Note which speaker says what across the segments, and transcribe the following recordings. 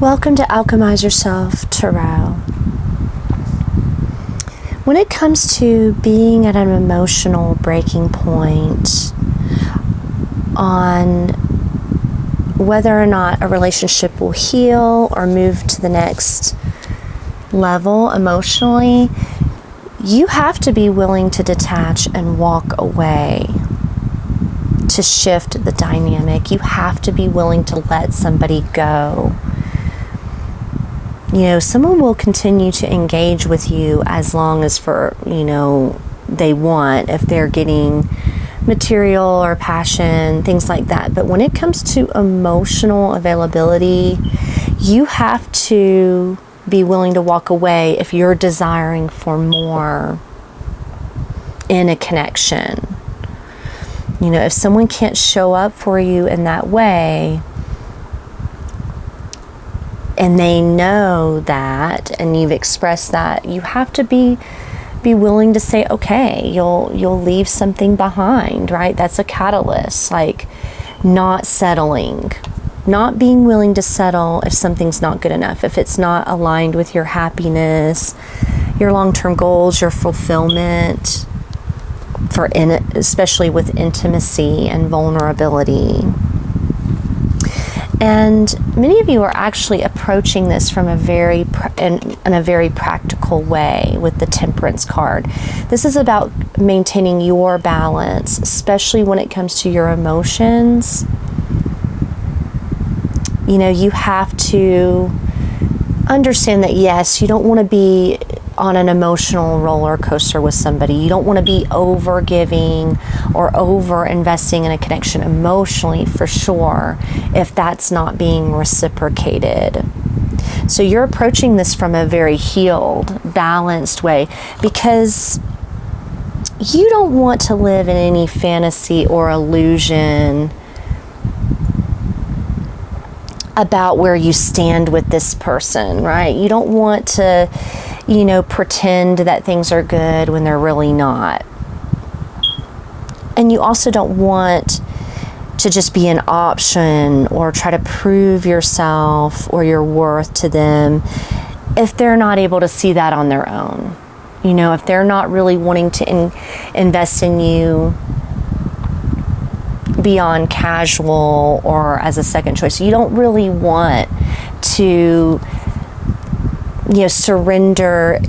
Speaker 1: Welcome to Alchemize Yourself Tarot. When it comes to being at an emotional breaking point on whether or not a relationship will heal or move to the next level emotionally, you have to be willing to detach and walk away to shift the dynamic. You have to be willing to let somebody go. You know, someone will continue to engage with you as long as they want, if they're getting material or passion, things like that. But when it comes to emotional availability, you have to be willing to walk away if you're desiring for more in a connection. You know, if someone can't show up for you in that way, and they know that, and you've expressed that, you have to be willing to say, okay, you'll leave something behind, right? That's a catalyst, like not settling, not being willing to settle if something's not good enough, if it's not aligned with your happiness, your long-term goals, your fulfillment, especially with intimacy and vulnerability. And many of you are actually approaching this from a very practical way with the Temperance card. This is about maintaining your balance, especially when it comes to your emotions. You know, you have to understand that, yes, you don't want to be on an emotional roller coaster with somebody. You don't want to be over giving or over investing in a connection emotionally, for sure, if that's not being reciprocated. So you're approaching this from a very healed, balanced way, because you don't want to live in any fantasy or illusion about where you stand with this person, right? You don't want to, pretend that things are good when they're really not. And you also don't want to just be an option or try to prove yourself or your worth to them if they're not able to see that on their own. You know, if they're not really wanting to invest in you beyond casual or as a second choice. You don't really want to, surrender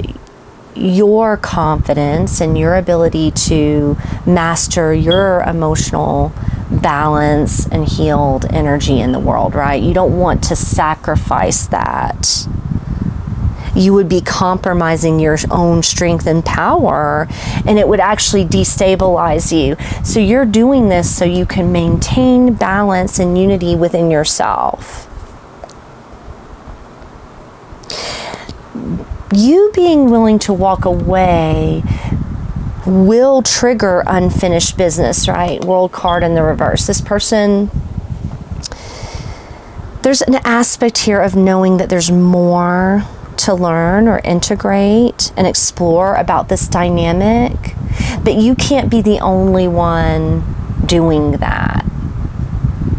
Speaker 1: your confidence and your ability to master your emotional balance and healed energy in the world, right? You don't want to sacrifice that. You would be compromising your own strength and power, and it would actually destabilize you. So you're doing this so you can maintain balance and unity within yourself. You being willing to walk away will trigger unfinished business, right? World card in the reverse. This person, there's an aspect here of knowing that there's more to learn or integrate and explore about this dynamic, but you can't be the only one doing that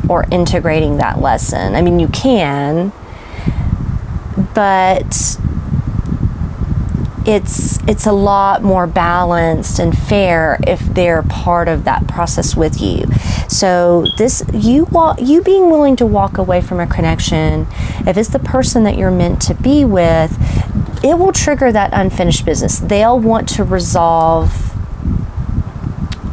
Speaker 1: or integrating that lesson. I mean, you can, but it's a lot more balanced and fair if they're part of that process with you. So you being willing to walk away from a connection, if it's the person that you're meant to be with, it will trigger that unfinished business. They'll want to resolve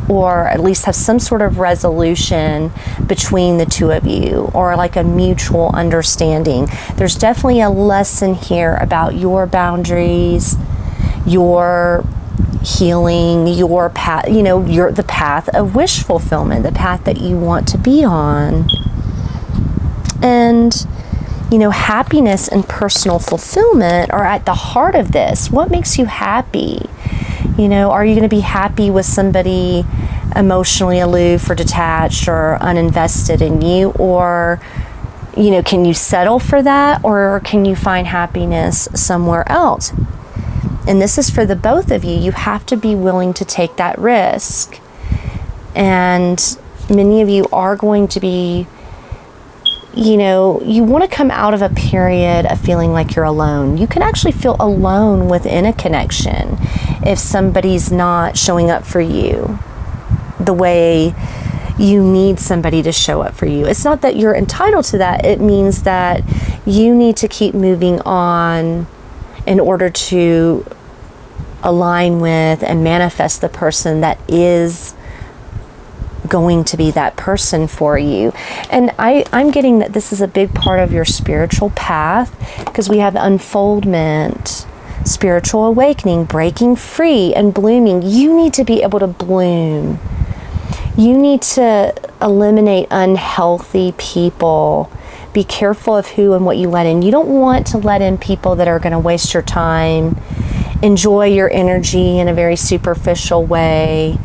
Speaker 1: or at least have some sort of resolution between the two of you, or like a mutual understanding. There's definitely a lesson here about your boundaries, your healing, your path, the path of wish fulfillment, the path that you want to be on. And, happiness and personal fulfillment are at the heart of this. What makes you happy? Are you going to be happy with somebody emotionally aloof or detached or uninvested in you? Or, can you settle for that? Or can you find happiness somewhere else? And this is for the both of you. You have to be willing to take that risk. And many of you are going to be you know, you want to come out of a period of feeling like you're alone. You can actually feel alone within a connection if somebody's not showing up for you the way you need somebody to show up for you. It's not that you're entitled to that. It means that you need to keep moving on in order to align with and manifest the person that is going to be that person for you. And I'm getting that this is a big part of your spiritual path, because we have unfoldment, spiritual awakening, breaking free and blooming. You need to be able to bloom. You need to eliminate unhealthy people. Be careful of who and what you let in. You don't want to let in people that are going to waste your time, enjoy your energy in a very superficial way,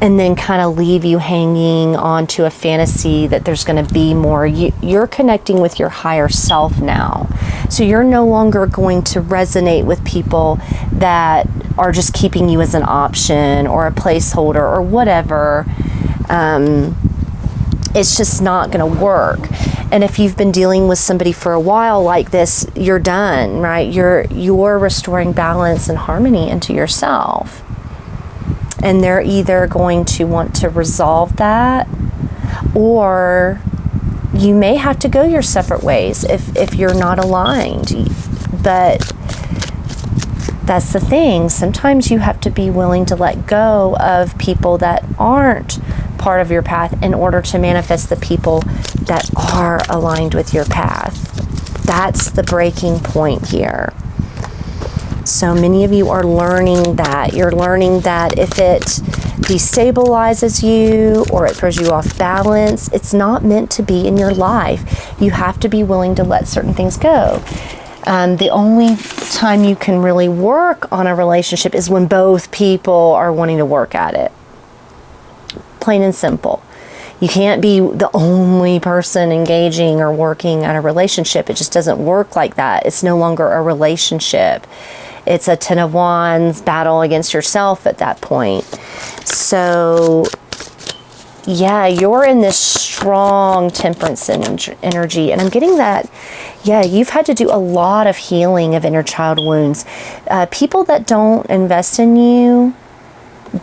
Speaker 1: and then kind of leave you hanging on to a fantasy that there's going to be more. You're connecting with your higher self now. So you're no longer going to resonate with people that are just keeping you as an option or a placeholder or whatever. It's just not going to work. And if you've been dealing with somebody for a while like this, you're done, right? You're restoring balance and harmony into yourself. And they're either going to want to resolve that, or you may have to go your separate ways if you're not aligned. But that's the thing. Sometimes you have to be willing to let go of people that aren't part of your path in order to manifest the people that are aligned with your path. That's the breaking point here. So many of you are learning that. You're learning that if it destabilizes you or it throws you off balance, it's not meant to be in your life. You have to be willing to let certain things go. The only time you can really work on a relationship is when both people are wanting to work at it. Plain and simple. You can't be the only person engaging or working at a relationship. It just doesn't work like that. It's no longer a relationship. It's a Ten of Wands battle against yourself at that point. So, yeah, you're in this strong temperance energy. And I'm getting that, yeah, you've had to do a lot of healing of inner child wounds. People that don't invest in you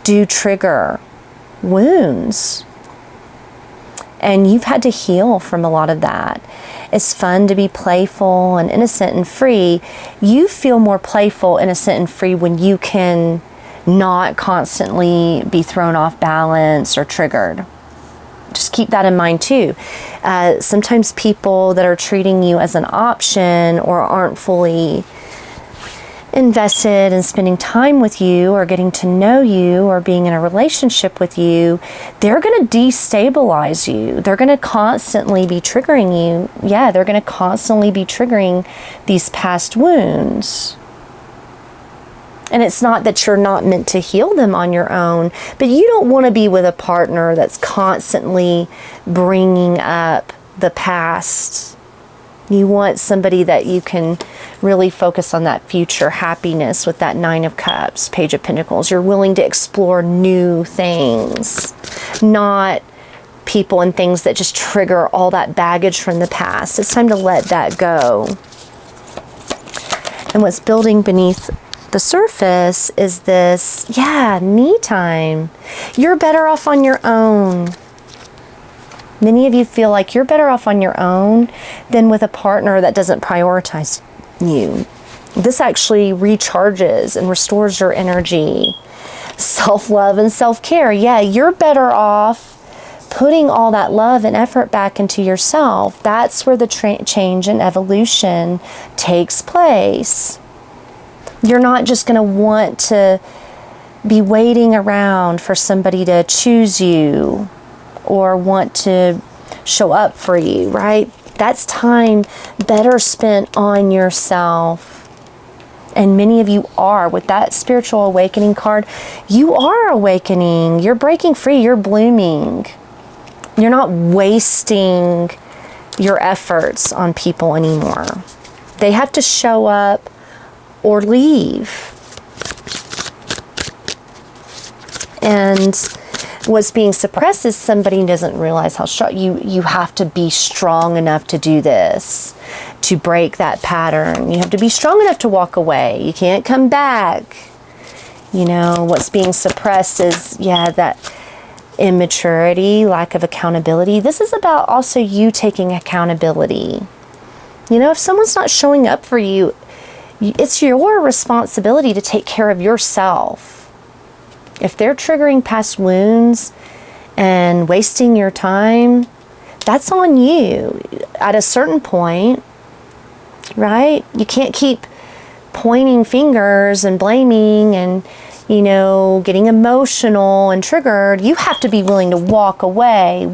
Speaker 1: do trigger wounds. And you've had to heal from a lot of that. It's fun to be playful and innocent and free. You feel more playful, innocent, and free when you can not constantly be thrown off balance or triggered. Just keep that in mind too. Sometimes people that are treating you as an option or aren't fully invested in spending time with you or getting to know you or being in a relationship with you, they're going to destabilize you. They're going to constantly be triggering you. Yeah, they're going to constantly be triggering these past wounds. And it's not that you're not meant to heal them on your own, but you don't want to be with a partner that's constantly bringing up the past. You want somebody that you can really focus on that future happiness with that Nine of Cups, Page of Pentacles. You're willing to explore new things, not people and things that just trigger all that baggage from the past. It's time to let that go. And what's building beneath the surface is this, yeah, me time. You're better off on your own. Many of you feel like you're better off on your own than with a partner that doesn't prioritize you. This actually recharges and restores your energy. Self-love and self-care. Yeah, you're better off putting all that love and effort back into yourself. That's where the change and evolution takes place. You're not just going to want to be waiting around for somebody to choose you or want to show up for you, right? That's time better spent on yourself. And many of you are. With that spiritual awakening card, you are awakening. You're breaking free. You're blooming. You're not wasting your efforts on people anymore. They have to show up or leave. And what's being suppressed is somebody doesn't realize how strong you have to be strong enough to do this, to break that pattern. You have to be strong enough to walk away. You can't come back. You know, what's being suppressed is, that immaturity, lack of accountability. This is about also you taking accountability. You know, if someone's not showing up for you, it's your responsibility to take care of yourself. If they're triggering past wounds and wasting your time, that's on you at a certain point, right? You can't keep pointing fingers and blaming and, you know, getting emotional and triggered. You have to be willing to walk away,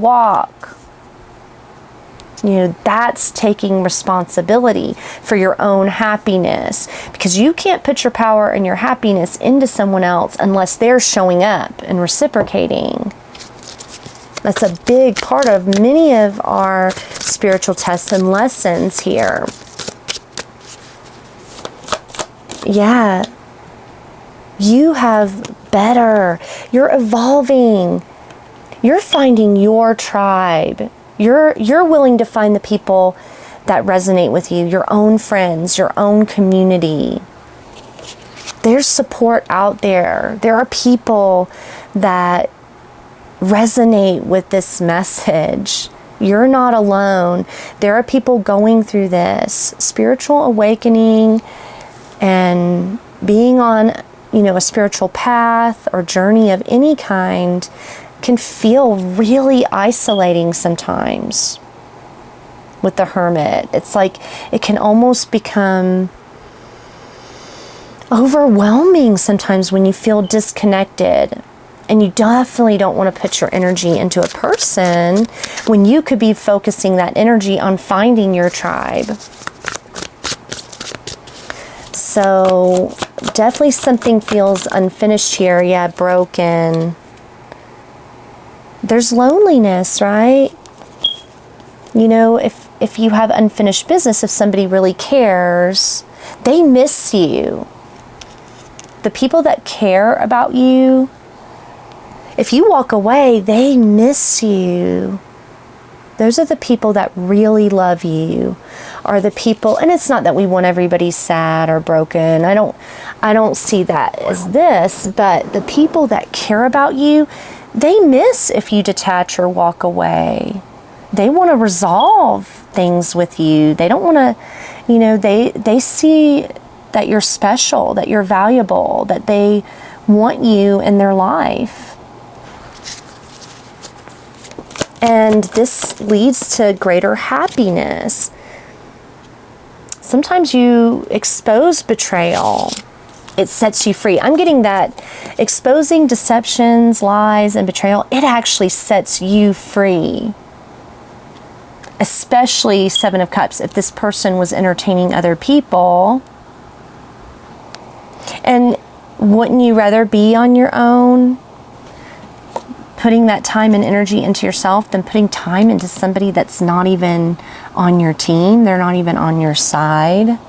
Speaker 1: You know, that's taking responsibility for your own happiness, because you can't put your power and your happiness into someone else unless they're showing up and reciprocating. That's a big part of many of our spiritual tests and lessons here. Yeah. You have better. You're evolving. You're finding your tribe. You're willing to find the people that resonate with you, your own friends, your own community. There's support out there. There are people that resonate with this message. You're not alone. There are people going through this. Spiritual awakening and being on, you know, a spiritual path or journey of any kind can feel really isolating sometimes with the hermit. It's like it can almost become overwhelming sometimes when you feel disconnected, and you definitely don't want to put your energy into a person when you could be focusing that energy on finding your tribe. So definitely something feels unfinished here. Yeah, broken. There's loneliness, right? You know, if you have unfinished business, if somebody really cares, they miss you. The people that care about you, if you walk away, they miss you. Those are the people that really love you, are the people, and it's not that we want everybody sad or broken. I don't see that as this, but the people that care about you, they miss if you detach or walk away. They want to resolve things with you. They don't want to, you know, they see that you're special, that you're valuable, that they want you in their life. And this leads to greater happiness. Sometimes you expose betrayal. It sets you free. I'm getting that exposing deceptions, lies, and betrayal, it actually sets you free. Especially Seven of Cups, if this person was entertaining other people. And wouldn't you rather be on your own, putting that time and energy into yourself, than putting time into somebody that's not even on your team? They're not even on your side.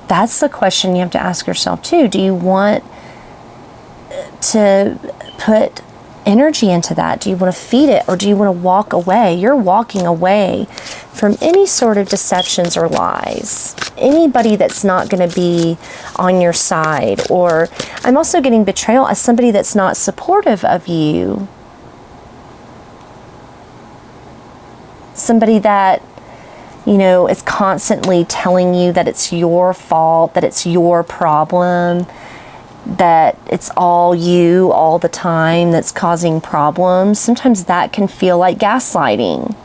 Speaker 1: That's the question you have to ask yourself too. Do you want to put energy into that? Do you want to feed it, or do you want to walk away? You're walking away from any sort of deceptions or lies. Anybody that's not going to be on your side. Or I'm also getting betrayal as somebody that's not supportive of you. Somebody that, you know, is constantly telling you that it's your fault, that it's your problem, that it's all you all the time that's causing problems. Sometimes that can feel like gaslighting,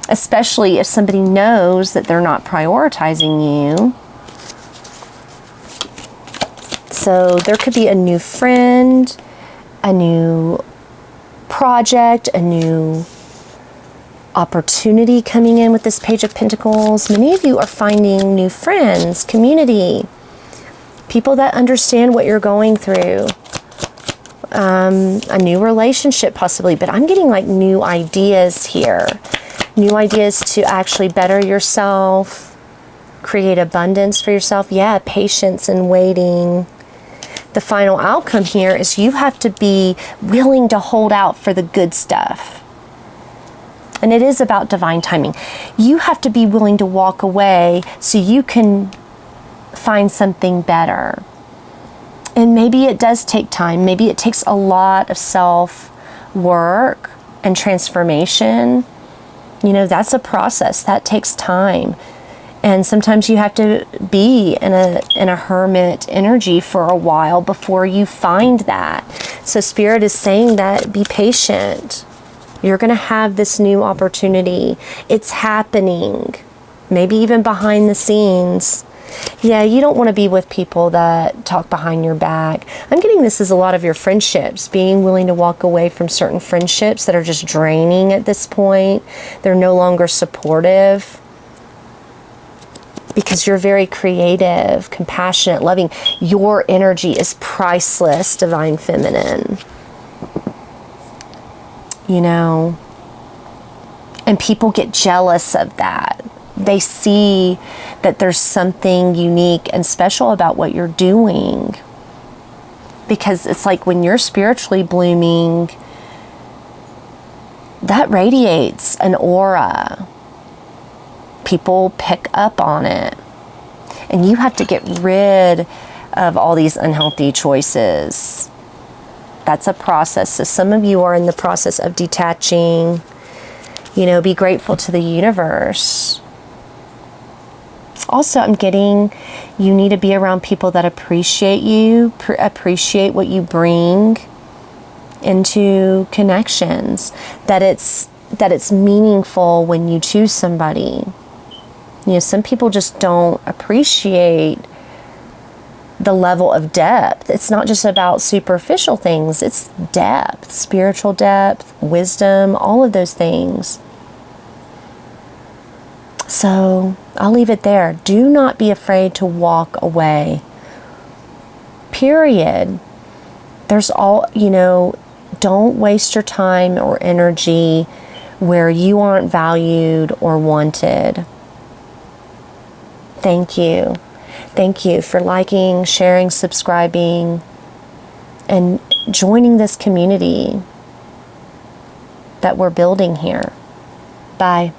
Speaker 1: especially if somebody knows that they're not prioritizing you. So there could be a new friend, a new project, a new opportunity coming in with this Page of Pentacles. Many of you are finding new friends, community, people that understand what you're going through. A new relationship possibly, but I'm getting like new ideas here. New ideas to actually better yourself, create abundance for yourself. Yeah, patience and waiting. the final outcome here is you have to be willing to hold out for the good stuff. And it is about divine timing. You have to be willing to walk away so you can find something better. And maybe it does take time. Maybe it takes a lot of self-work and transformation. You know, that's a process. That takes time. And sometimes you have to be in a hermit energy for a while before you find that. So Spirit is saying that be patient. You're going to have this new opportunity. It's happening. Maybe even behind the scenes. Yeah, you don't want to be with people that talk behind your back. I'm getting this as a lot of your friendships, being willing to walk away from certain friendships that are just draining at this point. They're no longer supportive. Because you're very creative, compassionate, loving. Your energy is priceless, Divine Feminine. You know, and people get jealous of that. They see that there's something unique and special about what you're doing. Because it's like when you're spiritually blooming, that radiates an aura. People pick up on it. And you have to get rid of all these unhealthy choices. That's a process. So some of you are in the process of detaching. You know, be grateful to the universe. Also, I'm getting you need to be around people that appreciate you, appreciate what you bring into connections. That it's meaningful when you choose somebody. You know, some people just don't appreciate the level of depth. It's not just about superficial things. It's depth, spiritual depth, wisdom, all of those things. So I'll leave it there. Do not be afraid to walk away. Period. There's don't waste your time or energy where you aren't valued or wanted. Thank you. Thank you for liking, sharing, subscribing, and joining this community that we're building here. Bye.